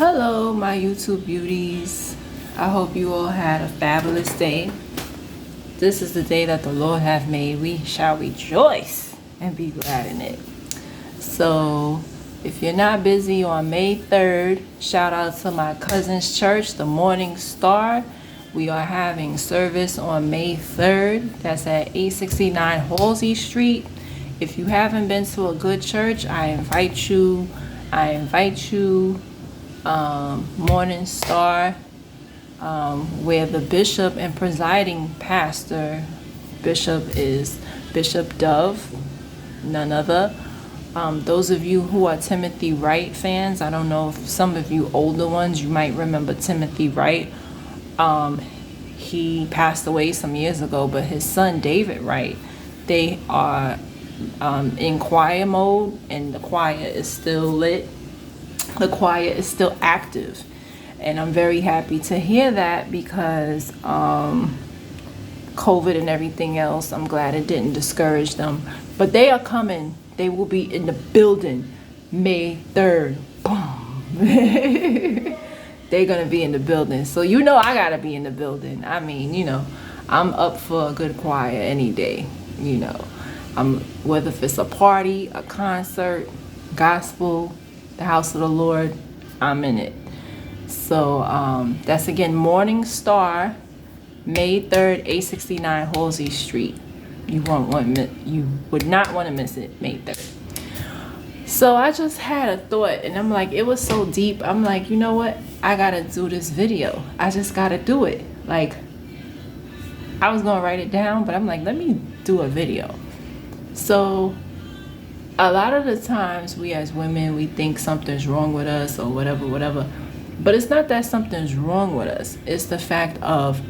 Hello, my YouTube beauties. I hope you all had a fabulous day. This is the day that the Lord hath made. We shall rejoice and be glad in it. So, if you're not busy on May 3rd, shout out to my cousin's church, the Morning Star. We are having service on May 3rd. That's at 869 Halsey Street. If you haven't been to a good church, I invite you. Morning Star, where the bishop and presiding pastor bishop is Bishop Dove, none other. Those of you who are Timothy Wright fans, I don't know if some of you older ones, you might remember Timothy Wright. He passed away some years ago, but his son David Wright, they are in choir mode, and the choir is still lit. The choir is still active, and I'm very happy to hear that because COVID and everything else, I'm glad it didn't discourage them. But they are coming. They will be in the building May 3rd. Boom. They're going to be in the building. So I got to be in the building. I mean, I'm up for a good choir any day. Whether if it's a party, a concert, gospel, the house of the Lord, I'm in it. So that's again Morning Star, May 3rd, 869 Halsey Street. You would not want to miss it, May 3rd. So I just had a thought, and I'm like, it was so deep. I'm like, you know what? I gotta do this video. I just gotta do it. Like, I was gonna write it down, but I'm like, let me do a video. So a lot of the times we as women, we think something's wrong with us or whatever. But it's not that something's wrong with us. It's the fact of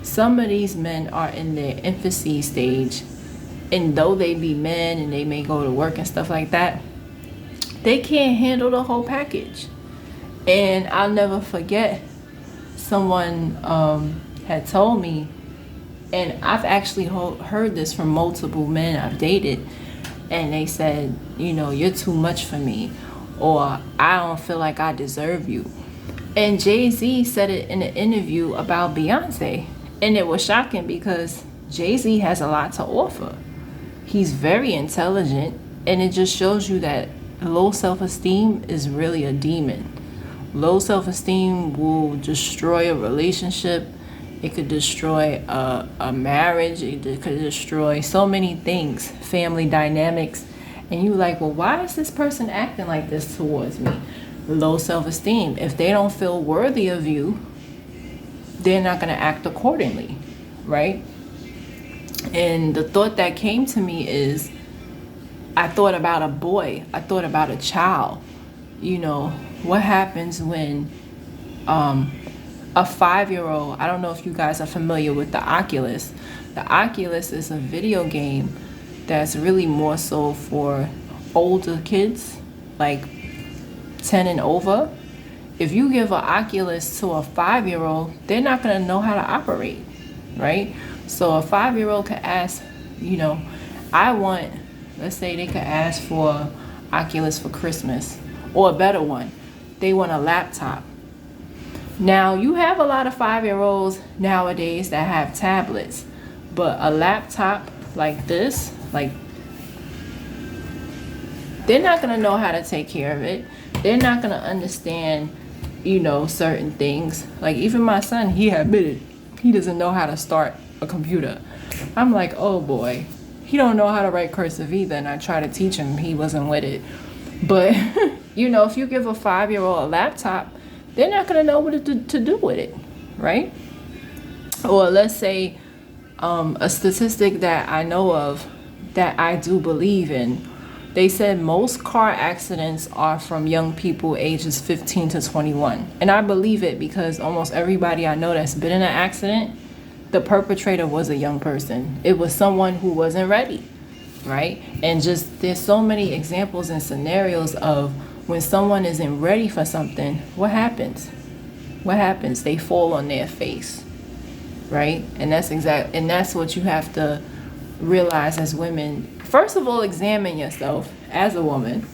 some of these men are in their infancy stage, and though they be men and they may go to work and stuff like that, they can't handle the whole package. And I'll never forget, someone had told me, and I've actually heard this from multiple men I've dated, and they said, you're too much for me, or I don't feel like I deserve you. And Jay-Z said it in an interview about Beyonce, and it was shocking because Jay-Z has a lot to offer. He's very intelligent, and it just shows you that low self-esteem is really a demon. Low self-esteem will destroy a relationship. It could destroy a marriage. It could destroy so many things, family dynamics. And you like, well, why is this person acting like this towards me? Low self-esteem. If they don't feel worthy of you, they're not going to act accordingly, right? And the thought that came to me is, I thought about a boy. I thought about a child. What happens when a 5-year-old, I don't know if you guys are familiar with the Oculus. The Oculus is a video game that's really more so for older kids, like 10 and over. If you give an Oculus to a 5-year-old, they're not going to know how to operate, right? So a 5-year-old could ask, let's say they could ask for Oculus for Christmas, or a better one, they want a laptop. Now, you have a lot of 5-year-olds nowadays that have tablets, but a laptop like this, they're not going to know how to take care of it. They're not going to understand, certain things. Like, even my son, he admitted he doesn't know how to start a computer. I'm like, oh boy, he don't know how to write cursive either, and I try to teach him, he wasn't with it. But, if you give a 5-year-old a laptop, they're not going to know what to do with it, right? Or let's say a statistic that I know of that I do believe in. They said most car accidents are from young people ages 15 to 21. And I believe it because almost everybody I know that's been in an accident, the perpetrator was a young person. It was someone who wasn't ready, right? And just there's so many examples and scenarios of when someone isn't ready for something, what happens? They fall on their face, right? And that's what you have to realize as women. First of all, examine yourself as a woman.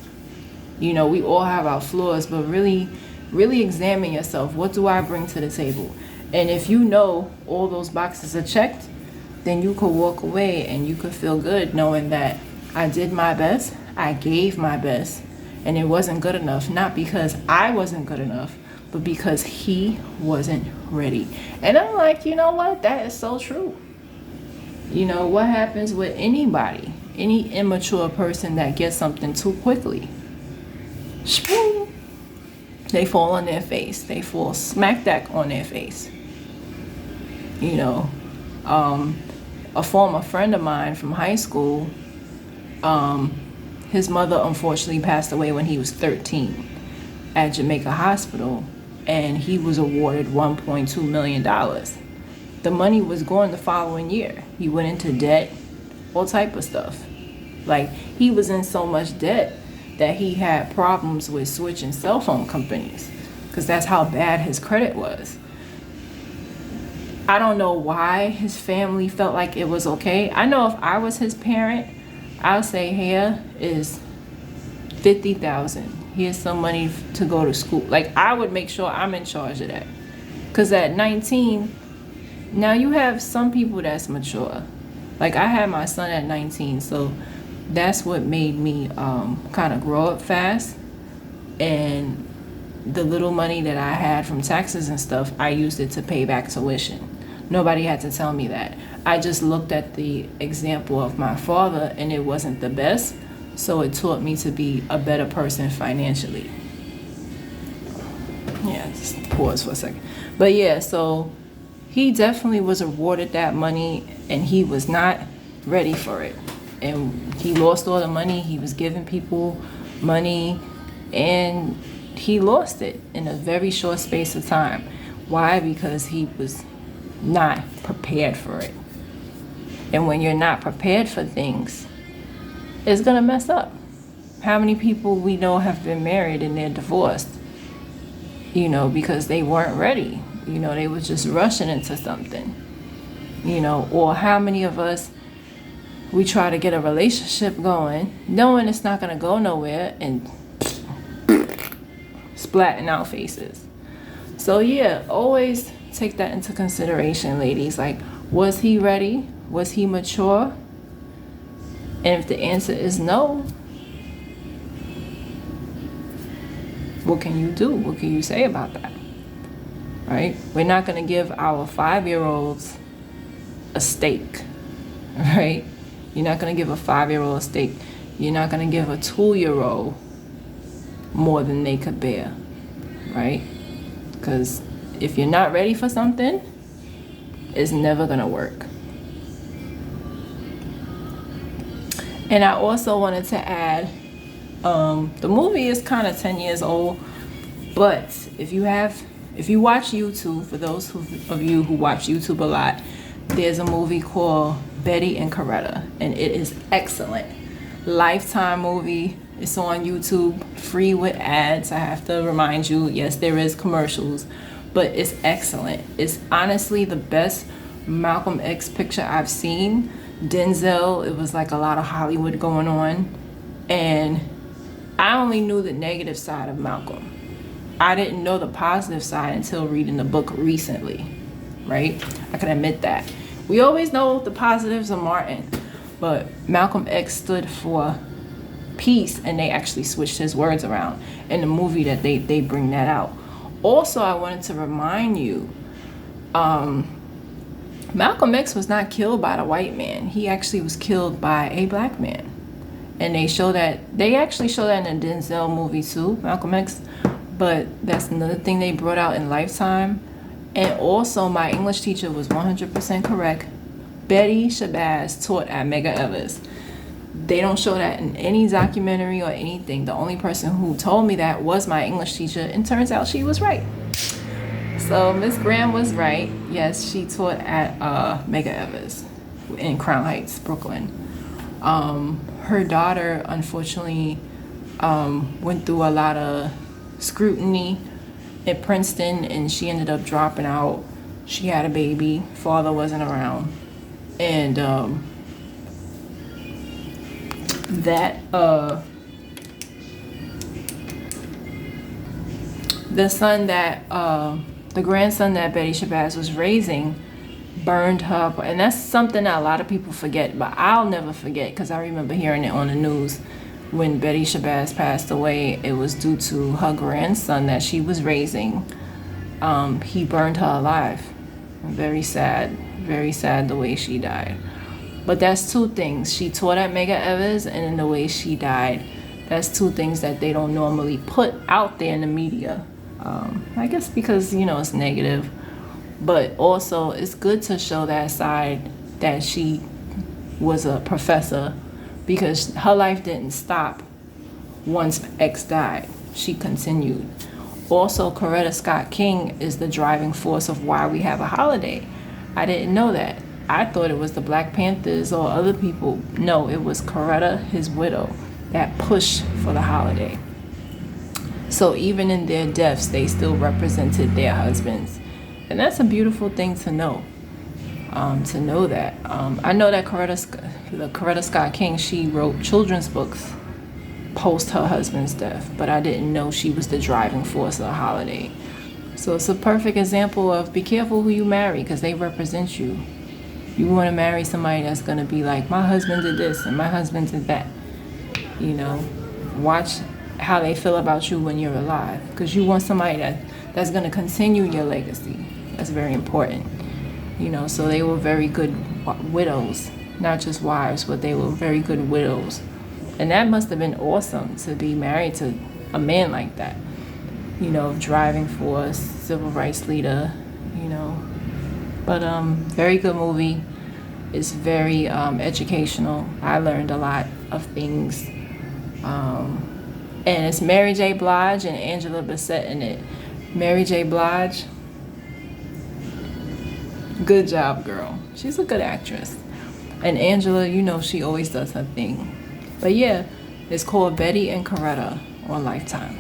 We all have our flaws, but really Really examine yourself. What do I bring to the table? And if you know all those boxes are checked, then you could walk away and you could feel good knowing that I did my best, I gave my best, and it wasn't good enough. Not because I wasn't good enough, but because he wasn't ready. And I'm like, you know what? That is so true. You know, what happens with anybody, any immature person that gets something too quickly? Spoon. They fall on their face. They fall smack dab on their face. You know, a former friend of mine from high school, his mother unfortunately passed away when he was 13 at Jamaica Hospital, and he was awarded $1.2 million. The money was gone the following year. He went into debt, all type of stuff. Like, he was in so much debt that he had problems with switching cell phone companies, because that's how bad his credit was. I don't know why his family felt like it was okay. I know if I was his parent, I would say, here is $50,000. Here's some money to go to school. Like, I would make sure I'm in charge of that. Because at 19, now you have some people that's mature. Like, I had my son at 19, so that's what made me kind of grow up fast. And the little money that I had from taxes and stuff, I used it to pay back tuition. Nobody had to tell me that. I just looked at the example of my father, and it wasn't the best, so it taught me to be a better person financially. Yeah, just pause for a second. But yeah, so he definitely was awarded that money, and he was not ready for it. And he lost all the money. He was giving people money, and he lost it in a very short space of time. Why? Because he was not prepared for it. And when you're not prepared for things, it's gonna mess up. How many people we know have been married and they're divorced, you know, because they weren't ready. You know, they was just rushing into something, you know. Or how many of us, we try to get a relationship going knowing it's not gonna go nowhere, and splatting our faces. So yeah, always take that into consideration, ladies. Like, was he ready? Was he mature? And if the answer is no, what can you do? What can you say about that? Right? We're not going to give our 5-year-olds a steak, right? You're not going to give a 5-year-old a steak. You're not going to give a 2-year-old more than they could bear, right? Because if you're not ready for something, it's never going to work. And I also wanted to add, the movie is kind of 10 years old, but if you watch YouTube, for those of you who watch YouTube a lot, there's a movie called Betty and Coretta, and it is excellent. Lifetime movie. It's on YouTube, free with ads. I have to remind you, yes, there is commercials, but it's excellent. It's honestly the best Malcolm X picture I've seen. Denzel, it was like a lot of Hollywood going on, and I only knew the negative side of Malcolm. I didn't know the positive side until reading the book recently, right? I can admit that. We always know the positives of Martin, but Malcolm X stood for peace, and they actually switched his words around in the movie that they bring that out. Also, I wanted to remind you, Malcolm X was not killed by the white man. He actually was killed by a black man. And they actually show that in the Denzel movie too, Malcolm X. But that's another thing they brought out in Lifetime. And also, my English teacher was 100% correct. Betty Shabazz taught at Medgar Evers. They don't show that in any documentary or anything. The only person who told me that was my English teacher, and turns out she was right. So Miss Graham was right. Yes, she taught at Medgar Evers in Crown Heights, Brooklyn. Her daughter, unfortunately, went through a lot of scrutiny at Princeton, and she ended up dropping out. She had a baby. Father wasn't around. And the son that the grandson that Betty Shabazz was raising burned her, and that's something that a lot of people forget, but I'll never forget because I remember hearing it on the news when Betty Shabazz passed away. It was due to her grandson that she was raising. He burned her alive. Very sad the way she died. But that's two things. She taught at Medgar Evers, and in the way she died, that's two things that they don't normally put out there in the media. I guess because, it's negative. But also, it's good to show that side that she was a professor, because her life didn't stop once X died. She continued. Also, Coretta Scott King is the driving force of why we have a holiday. I didn't know that. I thought it was the Black Panthers or other people. No, it was Coretta, his widow, that pushed for the holiday. So even in their deaths, they still represented their husbands. And that's a beautiful thing to know that. I know that Coretta Scott King, she wrote children's books post her husband's death, but I didn't know she was the driving force of the holiday. So it's a perfect example of be careful who you marry, because they represent you. You want to marry somebody that's going to be like, my husband did this and my husband did that. Watch how they feel about you when you're alive, because you want somebody that's going to continue your legacy. That's very important. So they were very good widows, not just wives, but they were very good widows. And that must have been awesome to be married to a man like that. Driving force, civil rights leader, But very good movie. It's very educational. I learned a lot of things. And it's Mary J. Blige and Angela Bassett in it. Mary J. Blige, good job, girl. She's a good actress. And Angela, she always does her thing. But yeah, it's called Betty and Coretta on Lifetime.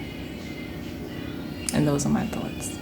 And those are my thoughts.